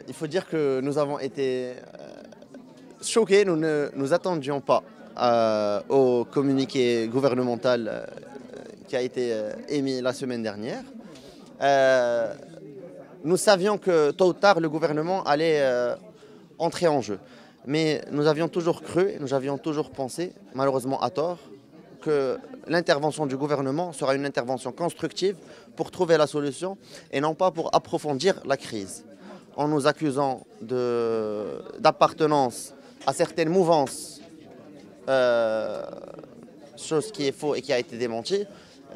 Il faut dire que nous avons été choqués, nous ne nous attendions pas au communiqué gouvernemental qui a été émis la semaine dernière. Nous savions que tôt ou tard le gouvernement allait entrer en jeu. Mais nous avions toujours cru, nous avions toujours pensé, malheureusement à tort, que l'intervention du gouvernement sera une intervention constructive pour trouver la solution et non pas pour approfondir la crise. En nous accusant d'appartenance à certaines mouvances, chose qui est faux et qui a été démentie,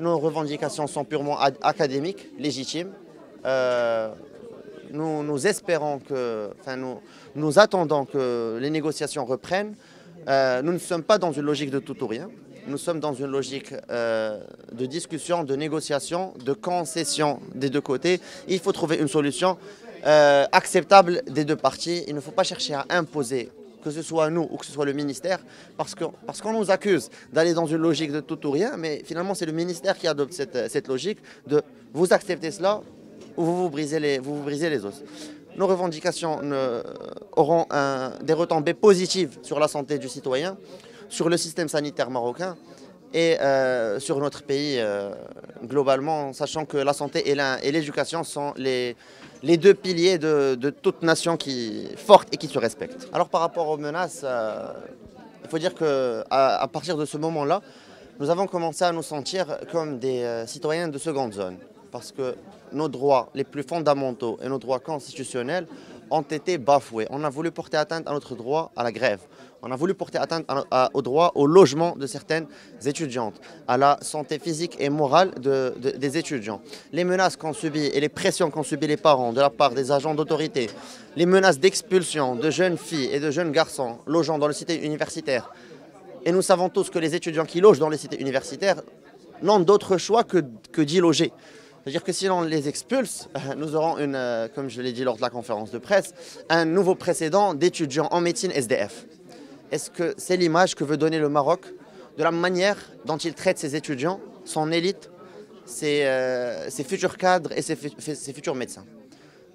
nos revendications sont purement académiques, légitimes. Nous espérons que, nous attendons que les négociations reprennent. Nous ne sommes pas dans une logique de tout ou rien. Nous sommes dans une logique de discussion, de négociation, de concession des deux côtés. Il faut trouver une solution acceptable des deux parties. Il ne faut pas chercher à imposer, que ce soit nous ou que ce soit le ministère, parce qu'on nous accuse d'aller dans une logique de tout ou rien, mais finalement c'est le ministère qui adopte cette logique de vous acceptez cela ou vous vous brisez les os. Nos revendications auront des retombées positives sur la santé du citoyen, sur le système sanitaire marocain et sur notre pays globalement, sachant que la santé et l'éducation sont les deux piliers de toute nation forte et qui se respecte. Alors par rapport aux menaces, il faut dire qu'à partir de ce moment-là, nous avons commencé à nous sentir comme des citoyens de seconde zone. Parce que nos droits les plus fondamentaux et nos droits constitutionnels ont été bafoués. On a voulu porter atteinte à notre droit à la grève. On a voulu porter atteinte au droit au logement de certaines étudiantes, à la santé physique et morale des étudiants. Les menaces qu'ont subies et les pressions qu'ont subies les parents de la part des agents d'autorité, les menaces d'expulsion de jeunes filles et de jeunes garçons logeant dans les cités universitaires. Et nous savons tous que les étudiants qui logent dans les cités universitaires n'ont d'autre choix que d'y loger. C'est-à-dire que si l'on les expulse, nous aurons, comme je l'ai dit lors de la conférence de presse, un nouveau précédent d'étudiants en médecine SDF. Est-ce que c'est l'image que veut donner le Maroc de la manière dont il traite ses étudiants, son élite, ses futurs cadres et ses futurs médecins?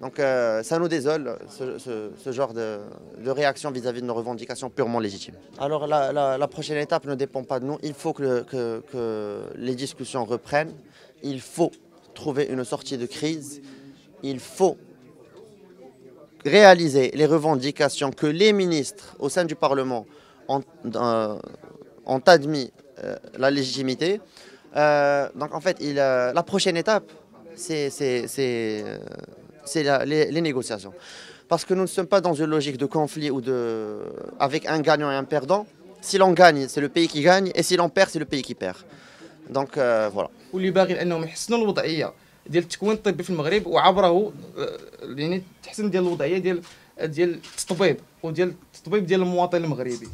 Donc ça nous désole, ce genre de réaction vis-à-vis de nos revendications purement légitimes. Alors la prochaine étape ne dépend pas de nous. Il faut que les discussions reprennent. Il faut trouver une sortie de crise. Il faut réaliser les revendications que les ministres au sein du Parlement ont admis la légitimité. Donc en fait, la prochaine étape, c'est les négociations. Parce que nous ne sommes pas dans une logique de conflit ou avec un gagnant et un perdant. Si l'on gagne, c'est le pays qui gagne, et si l'on perd, c'est le pays qui perd. Donc voilà. واللي باغي انهم يحسنوا الوضعيه ديال التكوين الطبي في المغرب وعبره يعني التحسين ديال الوضعيه ديال التطبيب وديال التطبيب ديال المواطن المغربي.